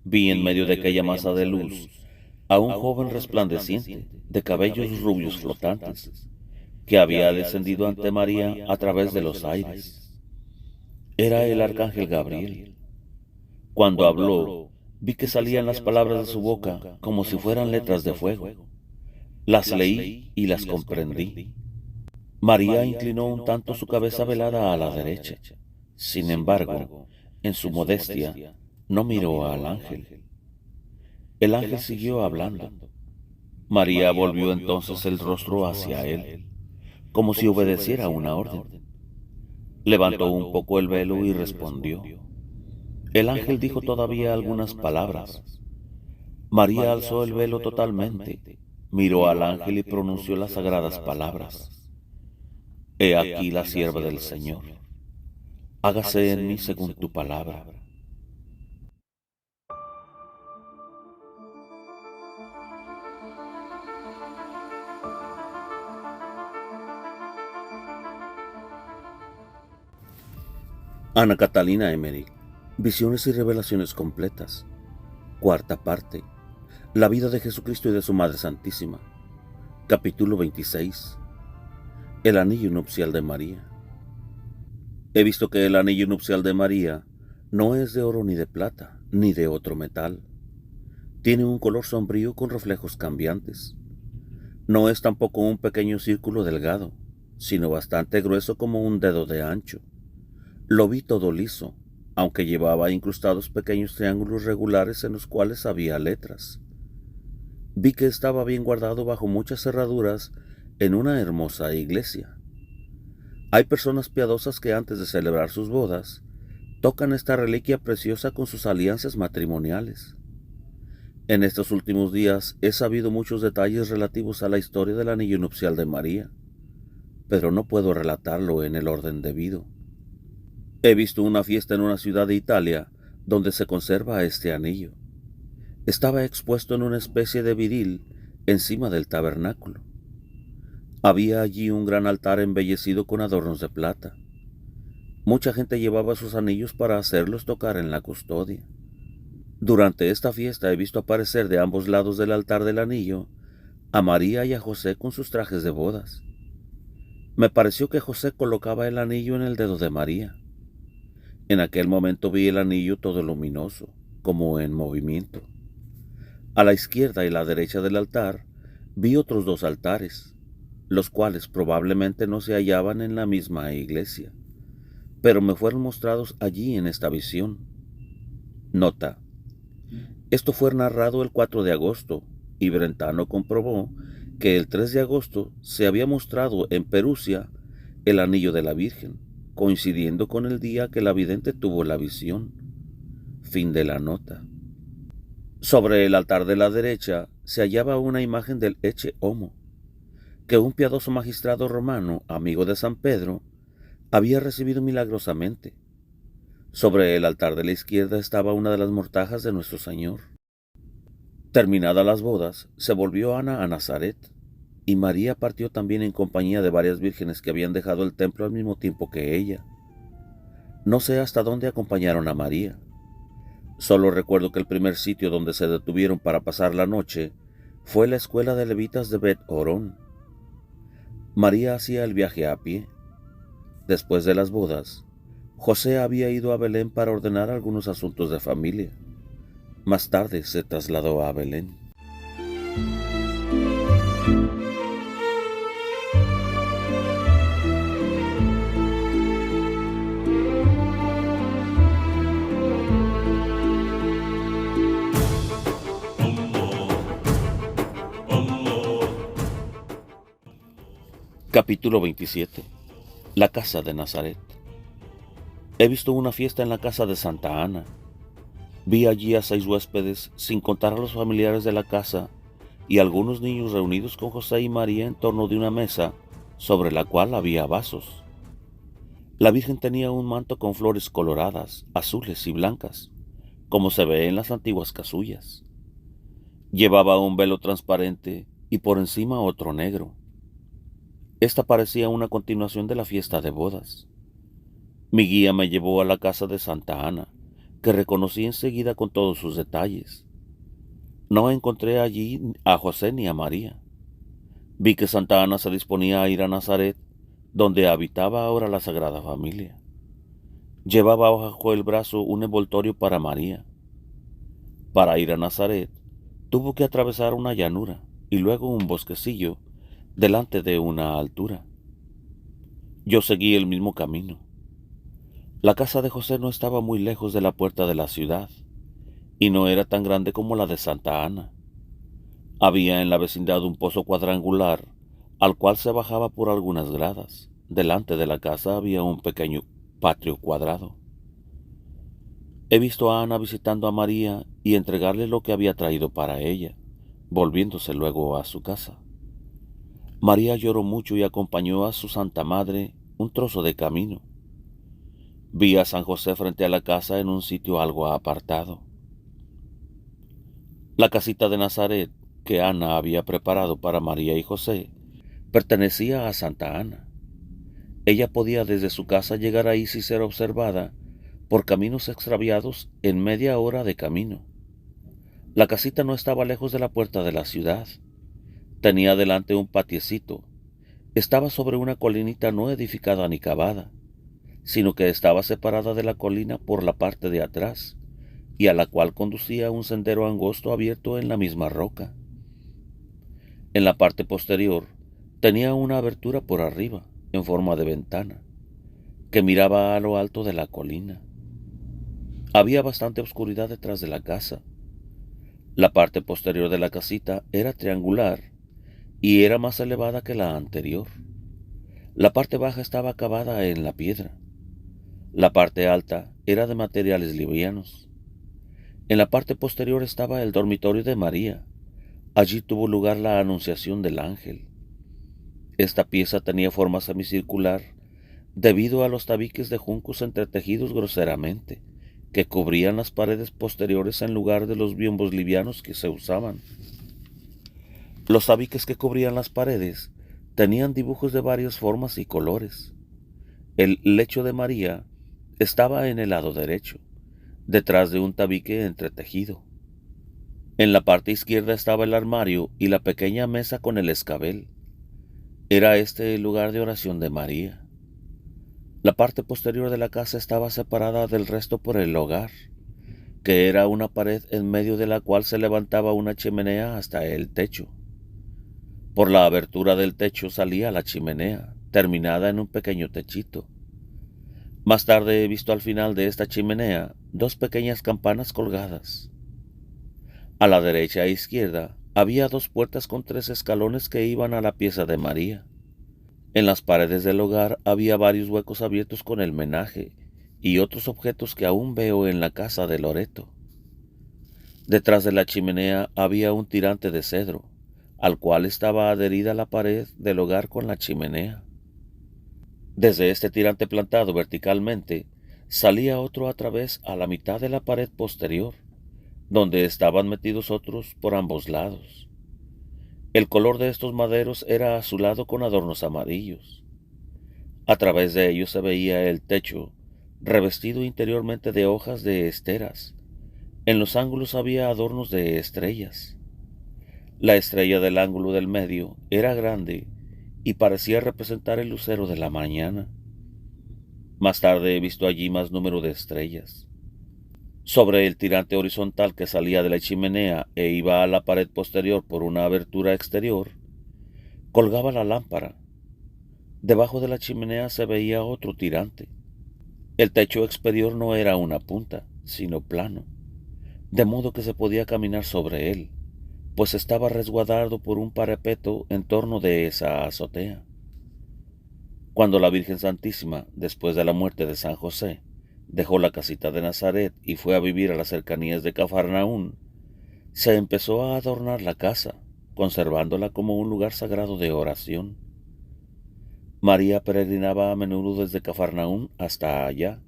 Vi en medio de aquella masa de luz a un joven resplandeciente, de cabellos rubios flotantes, que había descendido ante María a través de los aires. Era el arcángel Gabriel. Cuando habló, vi que salían las palabras de su boca como si fueran letras de fuego. Las leí y las comprendí. María inclinó un tanto su cabeza velada a la derecha. Sin embargo, en su modestia, no miró al ángel. El ángel siguió hablando. María volvió entonces el rostro hacia él, como si obedeciera una orden. Levantó un poco el velo y respondió. El ángel dijo todavía algunas palabras. María alzó el velo totalmente, miró al ángel y pronunció las sagradas palabras. He aquí la sierva del Señor. Hágase en mí según tu palabra. Ana Catalina Emmerich, Visiones y Revelaciones Completas. Cuarta parte. La vida de Jesucristo y de su Madre Santísima. Capítulo 26. El anillo nupcial de María. He visto que el anillo nupcial de María no es de oro ni de plata, ni de otro metal. Tiene un color sombrío con reflejos cambiantes. No es tampoco un pequeño círculo delgado, sino bastante grueso como un dedo de ancho. Lo vi todo liso, aunque llevaba incrustados pequeños triángulos regulares en los cuales había letras. Vi que estaba bien guardado bajo muchas cerraduras en una hermosa iglesia. Hay personas piadosas que antes de celebrar sus bodas, tocan esta reliquia preciosa con sus alianzas matrimoniales. En estos últimos días he sabido muchos detalles relativos a la historia del anillo nupcial de María, pero no puedo relatarlo en el orden debido. He visto una fiesta en una ciudad de Italia donde se conserva este anillo. Estaba expuesto en una especie de vidil encima del tabernáculo. Había allí un gran altar embellecido con adornos de plata. Mucha gente llevaba sus anillos para hacerlos tocar en la custodia. Durante esta fiesta he visto aparecer de ambos lados del altar del anillo a María y a José con sus trajes de bodas. Me pareció que José colocaba el anillo en el dedo de María. En aquel momento vi el anillo todo luminoso, como en movimiento. A la izquierda y la derecha del altar vi otros dos altares, los cuales probablemente no se hallaban en la misma iglesia, pero me fueron mostrados allí en esta visión. Nota: esto fue narrado el 4 de agosto, y Brentano comprobó que el 3 de agosto se había mostrado en Perusia el anillo de la Virgen, coincidiendo con el día que la vidente tuvo la visión. Fin de la nota. Sobre el altar de la derecha se hallaba una imagen del Ecce Homo, que un piadoso magistrado romano, amigo de San Pedro, había recibido milagrosamente. Sobre el altar de la izquierda estaba una de las mortajas de nuestro Señor. Terminadas las bodas, se volvió Ana a Nazaret, y María partió también en compañía de varias vírgenes que habían dejado el templo al mismo tiempo que ella. No sé hasta dónde acompañaron a María. Solo recuerdo que el primer sitio donde se detuvieron para pasar la noche fue la escuela de levitas de Bet Horón. María hacía el viaje a pie. Después de las bodas, José había ido a Belén para ordenar algunos asuntos de familia. Más tarde se trasladó a Belén. Capítulo 27. La casa de Nazaret. He visto una fiesta en la casa de Santa Ana. Vi allí a 6 huéspedes, sin contar a los familiares de la casa, y algunos niños reunidos con José y María en torno de una mesa, sobre la cual había vasos. La Virgen tenía un manto con flores coloradas, azules y blancas, como se ve en las antiguas casullas. Llevaba un velo transparente y por encima otro negro. Esta parecía una continuación de la fiesta de bodas. Mi guía me llevó a la casa de Santa Ana, que reconocí enseguida con todos sus detalles. No encontré allí a José ni a María. Vi que Santa Ana se disponía a ir a Nazaret, donde habitaba ahora la Sagrada Familia. Llevaba bajo el brazo un envoltorio para María. Para ir a Nazaret, tuvo que atravesar una llanura y luego un bosquecillo delante de una altura. Yo seguí el mismo camino. La casa de José no estaba muy lejos de la puerta de la ciudad, y no era tan grande como la de Santa Ana. Había en la vecindad un pozo cuadrangular, al cual se bajaba por algunas gradas. Delante de la casa había un pequeño patio cuadrado. He visto a Ana visitando a María y entregarle lo que había traído para ella, volviéndose luego a su casa. María lloró mucho y acompañó a su Santa Madre un trozo de camino. Vi a San José frente a la casa en un sitio algo apartado. La casita de Nazaret que Ana había preparado para María y José pertenecía a Santa Ana. Ella podía desde su casa llegar ahí sin ser observada por caminos extraviados en media hora de camino. La casita no estaba lejos de la puerta de la ciudad. Tenía delante un patiecito. Estaba sobre una colinita no edificada ni cavada, sino que estaba separada de la colina por la parte de atrás, y a la cual conducía un sendero angosto abierto en la misma roca. En la parte posterior tenía una abertura por arriba, en forma de ventana, que miraba a lo alto de la colina. Había bastante oscuridad detrás de la casa. La parte posterior de la casita era triangular y era más elevada que la anterior. La parte baja estaba acabada en la piedra. La parte alta era de materiales livianos. En la parte posterior estaba el dormitorio de María. Allí tuvo lugar la anunciación del ángel. Esta pieza tenía forma semicircular debido a los tabiques de juncos entretejidos groseramente, que cubrían las paredes posteriores en lugar de los biombos livianos que se usaban. Los tabiques que cubrían las paredes tenían dibujos de varias formas y colores. El lecho de María estaba en el lado derecho, detrás de un tabique entretejido. En la parte izquierda estaba el armario y la pequeña mesa con el escabel. Era este el lugar de oración de María. La parte posterior de la casa estaba separada del resto por el hogar, que era una pared en medio de la cual se levantaba una chimenea hasta el techo. Por la abertura del techo salía la chimenea, terminada en un pequeño techito. Más tarde he visto al final de esta chimenea dos pequeñas campanas colgadas. A la derecha e izquierda había dos puertas con 3 escalones que iban a la pieza de María. En las paredes del hogar había varios huecos abiertos con el menaje y otros objetos que aún veo en la casa de Loreto. Detrás de la chimenea había un tirante de cedro, al cual estaba adherida la pared del hogar con la chimenea. Desde este tirante plantado verticalmente salía otro a través a la mitad de la pared posterior, donde estaban metidos otros por ambos lados. El color de estos maderos era azulado con adornos amarillos. A través de ellos se veía el techo, revestido interiormente de hojas de esteras. En los ángulos había adornos de estrellas. La estrella del ángulo del medio era grande y parecía representar el lucero de la mañana. Más tarde he visto allí más número de estrellas. Sobre el tirante horizontal que salía de la chimenea e iba a la pared posterior por una abertura exterior, colgaba la lámpara. Debajo de la chimenea se veía otro tirante. El techo exterior no era una punta, sino plano, de modo que se podía caminar sobre él, pues estaba resguardado por un parapeto en torno de esa azotea. Cuando la Virgen Santísima, después de la muerte de San José, dejó la casita de Nazaret y fue a vivir a las cercanías de Cafarnaún, se empezó a adornar la casa, conservándola como un lugar sagrado de oración. María peregrinaba a menudo desde Cafarnaún hasta allá,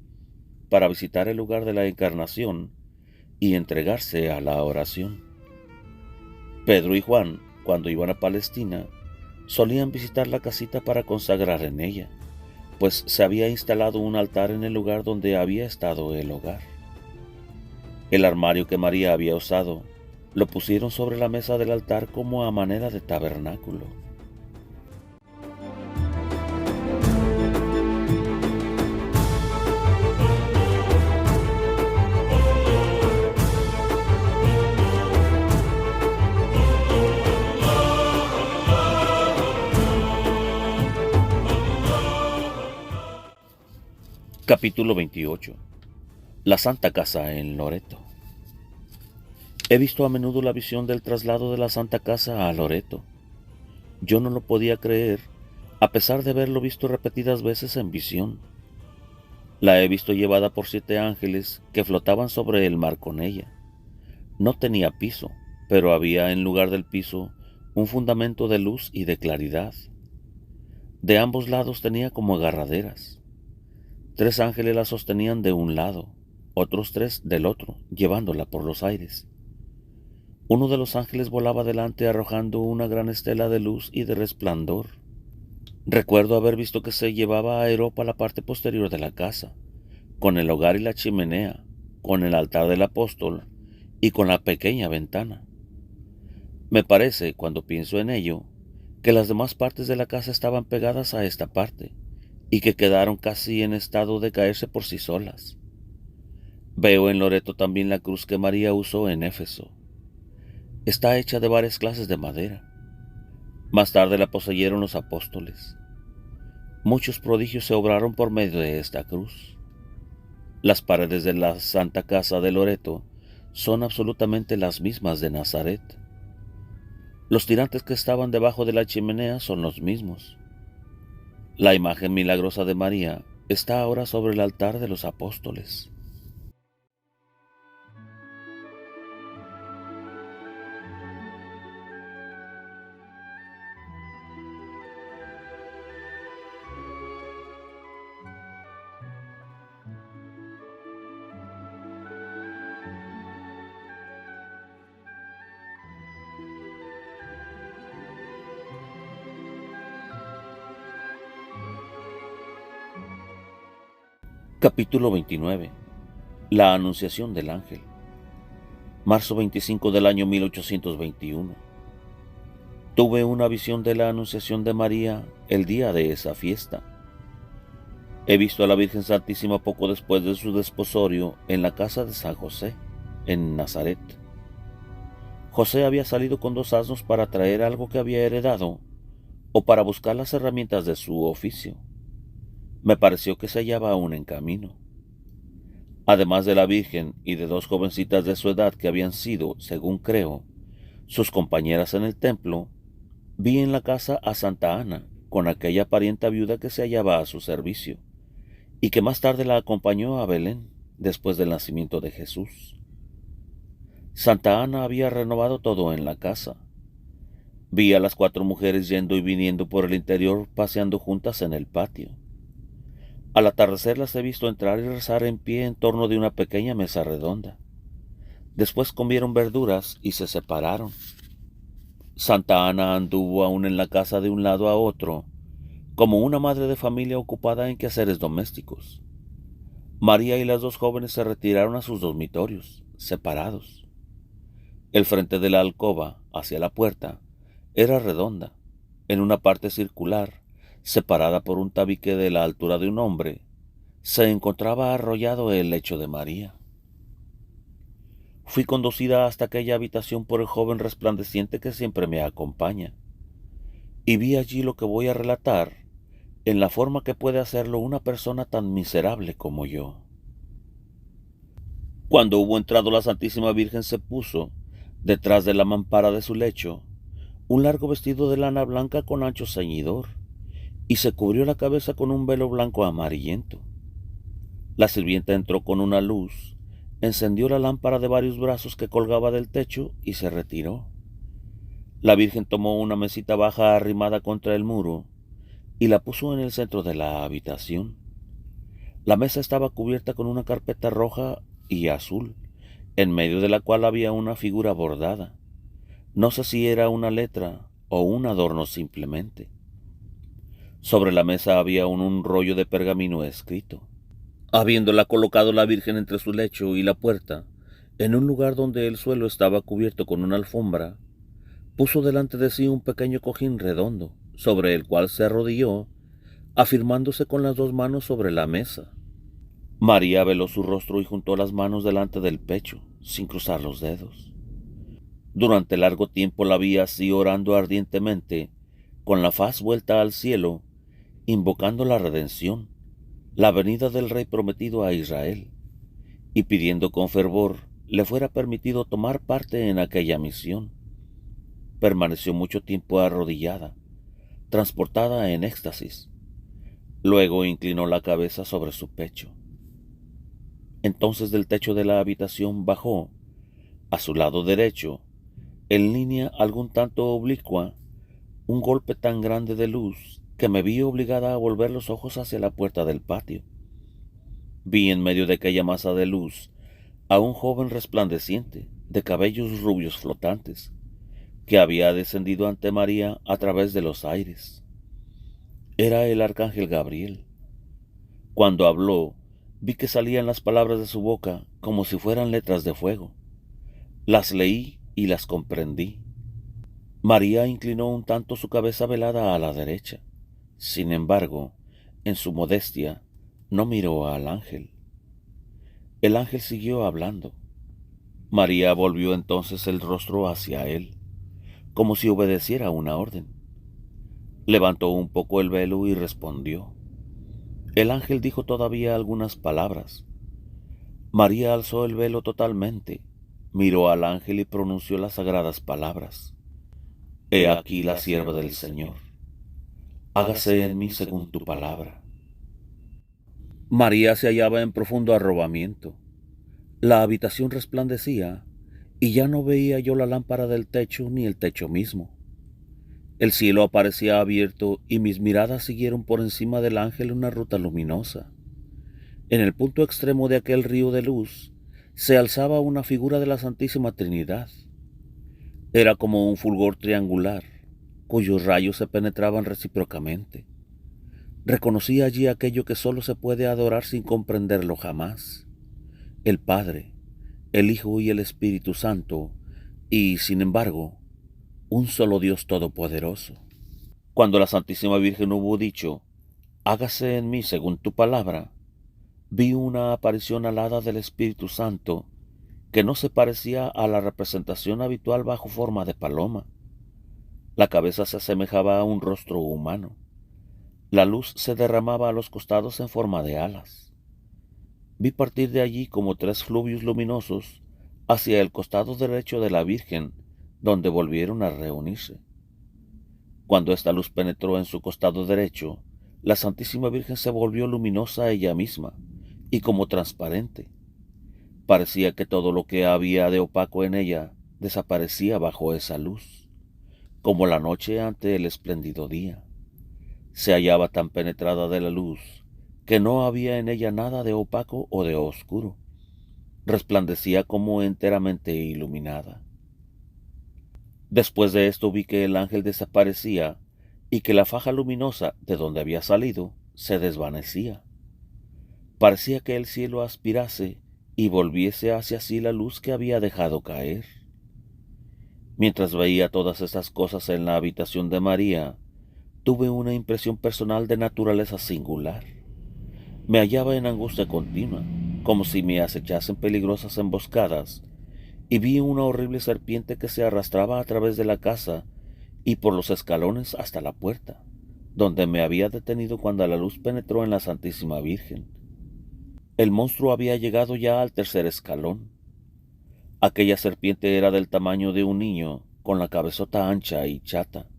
para visitar el lugar de la Encarnación y entregarse a la oración. Pedro y Juan, cuando iban a Palestina, solían visitar la casita para consagrar en ella, pues se había instalado un altar en el lugar donde había estado el hogar. El armario que María había usado lo pusieron sobre la mesa del altar como a manera de tabernáculo. Capítulo 28. La Santa Casa en Loreto. He visto a menudo la visión del traslado de la Santa Casa a Loreto. Yo no lo podía creer, a pesar de haberlo visto repetidas veces en visión. La he visto llevada por 7 ángeles que flotaban sobre el mar con ella. No tenía piso, pero había en lugar del piso un fundamento de luz y de claridad. De ambos lados tenía como agarraderas. 3 ángeles la sostenían de un lado, otros 3 del otro, llevándola por los aires. Uno de los ángeles volaba delante arrojando una gran estela de luz y de resplandor. Recuerdo haber visto que se llevaba a Europa la parte posterior de la casa, con el hogar y la chimenea, con el altar del apóstol y con la pequeña ventana. Me parece, cuando pienso en ello, que las demás partes de la casa estaban pegadas a esta parte y que quedaron casi en estado de caerse por sí solas. Veo en Loreto también la cruz que María usó en Éfeso. Está hecha de varias clases de madera. Más tarde la poseyeron los apóstoles. Muchos prodigios se obraron por medio de esta cruz. Las paredes de la Santa Casa de Loreto son absolutamente las mismas de Nazaret. Los tirantes que estaban debajo de la chimenea son los mismos. La imagen milagrosa de María está ahora sobre el altar de los apóstoles. Capítulo 29. La Anunciación del Ángel. Marzo 25 del año 1821. Tuve una visión de la Anunciación de María el día de esa fiesta. He visto a la Virgen Santísima poco después de su desposorio en la casa de San José, en Nazaret. José había salido con 2 asnos para traer algo que había heredado o para buscar las herramientas de su oficio. Me pareció que se hallaba aún en camino. Además de la Virgen y de 2 jovencitas de su edad que habían sido, según creo, sus compañeras en el templo, vi en la casa a Santa Ana con aquella parienta viuda que se hallaba a su servicio y que más tarde la acompañó a Belén después del nacimiento de Jesús. Santa Ana había renovado todo en la casa. Vi a las 4 mujeres yendo y viniendo por el interior, paseando juntas en el patio. Al atardecer las he visto entrar y rezar en pie en torno de una pequeña mesa redonda. Después comieron verduras y se separaron. Santa Ana anduvo aún en la casa de un lado a otro, como una madre de familia ocupada en quehaceres domésticos. María y las 2 jóvenes se retiraron a sus dormitorios, separados. El frente de la alcoba, hacia la puerta, era redonda, en una parte circular, separada por un tabique de la altura de un hombre, se encontraba arrollado el lecho de María. Fui conducida hasta aquella habitación por el joven resplandeciente que siempre me acompaña, y vi allí lo que voy a relatar en la forma que puede hacerlo una persona tan miserable como yo. Cuando hubo entrado la Santísima Virgen se puso, detrás de la mampara de su lecho, un largo vestido de lana blanca con ancho ceñidor, y se cubrió la cabeza con un velo blanco amarillento. La sirvienta entró con una luz, encendió la lámpara de varios brazos que colgaba del techo y se retiró. La Virgen tomó una mesita baja arrimada contra el muro y la puso en el centro de la habitación. La mesa estaba cubierta con una carpeta roja y azul, en medio de la cual había una figura bordada. No sé si era una letra o un adorno simplemente. Sobre la mesa había un rollo de pergamino escrito. Habiéndola colocado la Virgen entre su lecho y la puerta, En un lugar donde el suelo estaba cubierto con una alfombra, puso delante de sí un pequeño cojín redondo, sobre el cual se arrodilló, afirmándose con las dos manos sobre la mesa. María veló su rostro y juntó las manos delante del pecho, sin cruzar los dedos. Durante largo tiempo la vi así orando ardientemente, con la faz vuelta al cielo, invocando la redención, la venida del Rey prometido a Israel, y pidiendo con fervor le fuera permitido tomar parte en aquella misión. Permaneció mucho tiempo arrodillada, transportada en éxtasis. Luego inclinó la cabeza sobre su pecho. Entonces del techo de la habitación bajó, a su lado derecho, en línea algún tanto oblicua, un golpe tan grande de luz que me vi obligada a volver los ojos hacia la puerta del patio. Vi en medio de aquella masa de luz a un joven resplandeciente, de cabellos rubios flotantes, que había descendido ante María a través de los aires. Era el arcángel Gabriel. Cuando habló, vi que salían las palabras de su boca como si fueran letras de fuego. Las leí y las comprendí. María inclinó un tanto su cabeza velada a la derecha. Sin embargo, en su modestia, no miró al ángel. El ángel siguió hablando. María volvió entonces el rostro hacia él, como si obedeciera una orden. Levantó un poco el velo y respondió. El ángel dijo todavía algunas palabras. María alzó el velo totalmente, miró al ángel y pronunció las sagradas palabras. He aquí la sierva del Señor. Hágase en mí según tu palabra. María se hallaba en profundo arrobamiento. La habitación resplandecía, y ya no veía yo la lámpara del techo ni el techo mismo. El cielo aparecía abierto y mis miradas siguieron por encima del ángel una ruta luminosa. En el punto extremo de aquel río de luz se alzaba una figura de la Santísima Trinidad. Era como un fulgor triangular, cuyos rayos se penetraban recíprocamente. Reconocí allí aquello que solo se puede adorar sin comprenderlo jamás: el Padre, el Hijo y el Espíritu Santo, y, sin embargo, un solo Dios todopoderoso. Cuando la Santísima Virgen hubo dicho, hágase en mí según tu palabra, vi una aparición alada del Espíritu Santo que no se parecía a la representación habitual bajo forma de paloma. La cabeza se asemejaba a un rostro humano. La luz se derramaba a los costados en forma de alas. Vi partir de allí como tres fluvios luminosos hacia el costado derecho de la Virgen, donde volvieron a reunirse. Cuando esta luz penetró en su costado derecho, la Santísima Virgen se volvió luminosa ella misma y como transparente. Parecía que todo lo que había de opaco en ella desaparecía bajo esa luz, como la noche ante el espléndido día. Se hallaba tan penetrada de la luz que no había en ella nada de opaco o de oscuro. Resplandecía como enteramente iluminada. Después de esto vi que el ángel desaparecía y que la faja luminosa de donde había salido se desvanecía. Parecía que el cielo aspirase y volviese hacia sí la luz que había dejado caer. Mientras veía todas estas cosas en la habitación de María, tuve una impresión personal de naturaleza singular. Me hallaba en angustia continua, como si me acechasen peligrosas emboscadas, y vi una horrible serpiente que se arrastraba a través de la casa y por los escalones hasta la puerta, donde me había detenido cuando la luz penetró en la Santísima Virgen. El monstruo había llegado ya al tercer escalón. Aquella serpiente era del tamaño de un niño, con la cabezota ancha y chata,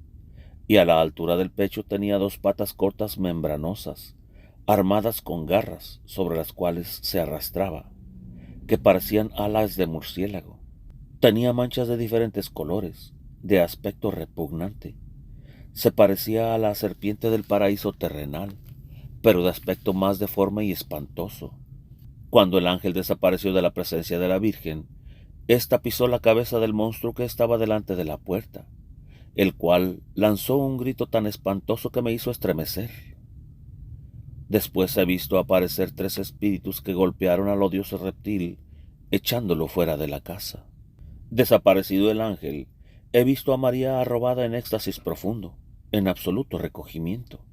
y a la altura del pecho tenía dos patas cortas membranosas, armadas con garras sobre las cuales se arrastraba, que parecían alas de murciélago. Tenía manchas de diferentes colores, de aspecto repugnante. Se parecía a la serpiente del paraíso terrenal, pero de aspecto más deforme y espantoso. Cuando el ángel desapareció de la presencia de la Virgen, ésta pisó la cabeza del monstruo que estaba delante de la puerta, el cual lanzó un grito tan espantoso que me hizo estremecer. Después he visto aparecer tres espíritus que golpearon al odioso reptil echándolo fuera de la casa. Desaparecido el ángel, he visto a María arrobada en éxtasis profundo, en absoluto recogimiento.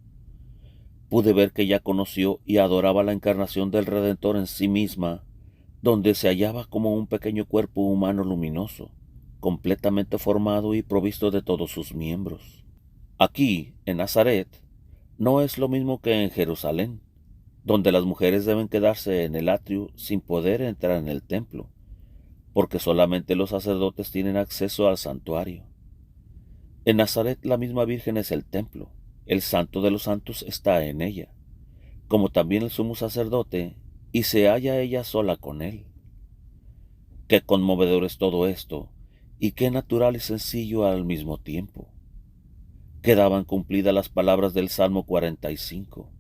Pude ver que ya conoció y adoraba la encarnación del Redentor en sí misma, donde se hallaba como un pequeño cuerpo humano luminoso, completamente formado y provisto de todos sus miembros. Aquí, en Nazaret, no es lo mismo que en Jerusalén, donde las mujeres deben quedarse en el atrio sin poder entrar en el templo, porque solamente los sacerdotes tienen acceso al santuario. En Nazaret la misma Virgen es el templo, el Santo de los Santos está en ella, como también el sumo sacerdote, y se halla ella sola con él. Qué conmovedor es todo esto, y qué natural y sencillo al mismo tiempo. Quedaban cumplidas las palabras del Salmo 45.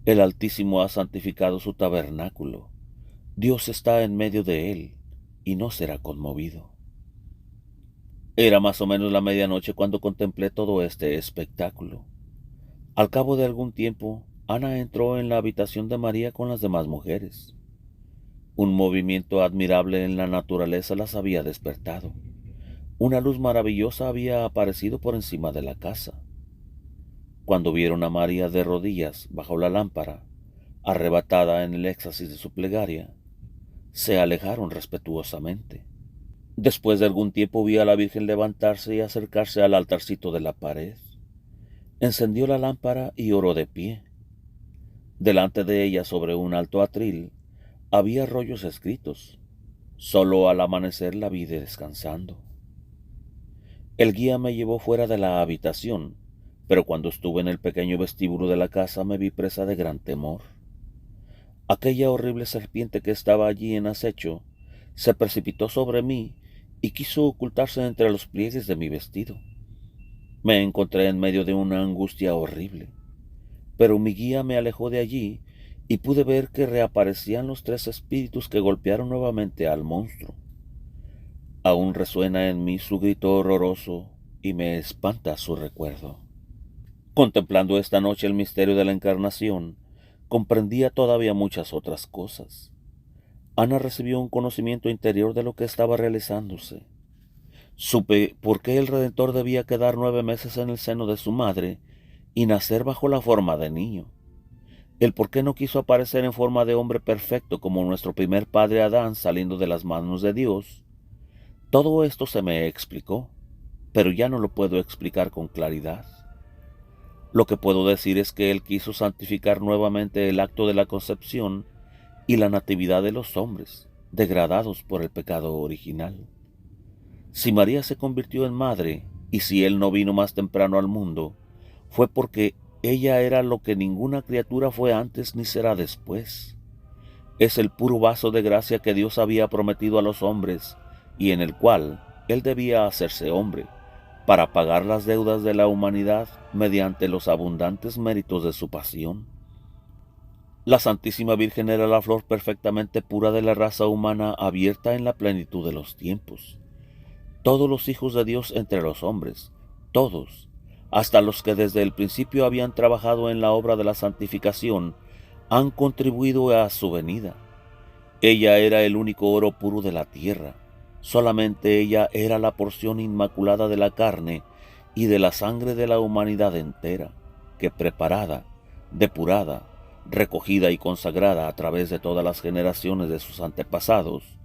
El Altísimo ha santificado su tabernáculo. Dios está en medio de él, y no será conmovido. Era más o menos la medianoche cuando contemplé todo este espectáculo. Al cabo de algún tiempo, Ana entró en la habitación de María con las demás mujeres. Un movimiento admirable en la naturaleza las había despertado. Una luz maravillosa había aparecido por encima de la casa. Cuando vieron a María de rodillas bajo la lámpara, arrebatada en el éxtasis de su plegaria, se alejaron respetuosamente. Después de algún tiempo vi a la Virgen levantarse y acercarse al altarcito de la pared. Encendió la lámpara y oró de pie. Delante de ella, sobre un alto atril, había rollos escritos. Solo al amanecer la vi descansando. El guía me llevó fuera de la habitación, pero cuando estuve en el pequeño vestíbulo de la casa me vi presa de gran temor. Aquella horrible serpiente que estaba allí en acecho se precipitó sobre mí y quiso ocultarse entre los pliegues de mi vestido. Me encontré en medio de una angustia horrible, pero mi guía me alejó de allí y pude ver que reaparecían los tres espíritus que golpearon nuevamente al monstruo. Aún resuena en mí su grito horroroso y me espanta su recuerdo. Contemplando esta noche el misterio de la Encarnación, comprendía todavía muchas otras cosas. Ana recibió un conocimiento interior de lo que estaba realizándose. Supe por qué el Redentor debía quedar 9 meses en el seno de su madre y nacer bajo la forma de niño. El por qué no quiso aparecer en forma de hombre perfecto como nuestro primer padre Adán saliendo de las manos de Dios. Todo esto se me explicó, pero ya no lo puedo explicar con claridad. Lo que puedo decir es que Él quiso santificar nuevamente el acto de la concepción y la natividad de los hombres, degradados por el pecado original. Si María se convirtió en madre, y si Él no vino más temprano al mundo, fue porque ella era lo que ninguna criatura fue antes ni será después. Es el puro vaso de gracia que Dios había prometido a los hombres, y en el cual Él debía hacerse hombre, para pagar las deudas de la humanidad mediante los abundantes méritos de su pasión. La Santísima Virgen era la flor perfectamente pura de la raza humana abierta en la plenitud de los tiempos. Todos los hijos de Dios entre los hombres, todos, hasta los que desde el principio habían trabajado en la obra de la santificación, han contribuido a su venida. Ella era el único oro puro de la tierra. Solamente ella era la porción inmaculada de la carne y de la sangre de la humanidad entera, que preparada, depurada, recogida y consagrada a través de todas las generaciones de sus antepasados,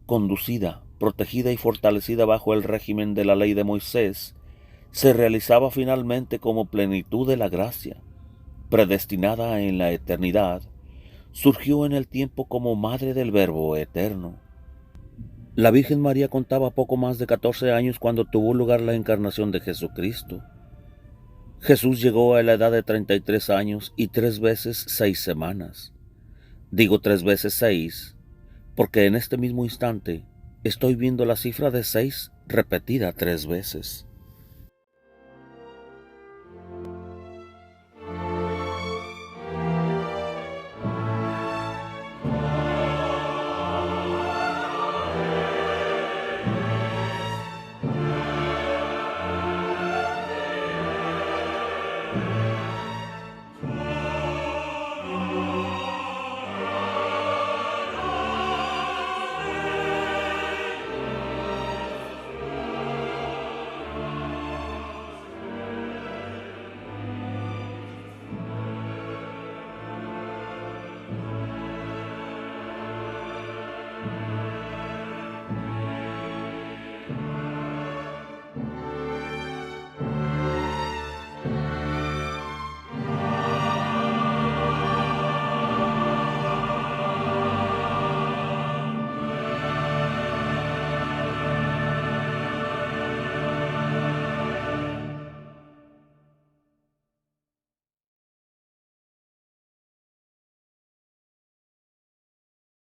conducida, protegida y fortalecida bajo el régimen de la ley de Moisés, se realizaba finalmente como plenitud de la gracia, predestinada en la eternidad, surgió en el tiempo como madre del Verbo eterno. La Virgen María contaba poco más de 14 años cuando tuvo lugar la encarnación de Jesucristo. Jesús llegó a la edad de 33 años y 3 veces 6 semanas. Digo 3 veces 6 porque en este mismo instante estoy viendo la cifra de 6 repetida 3 veces.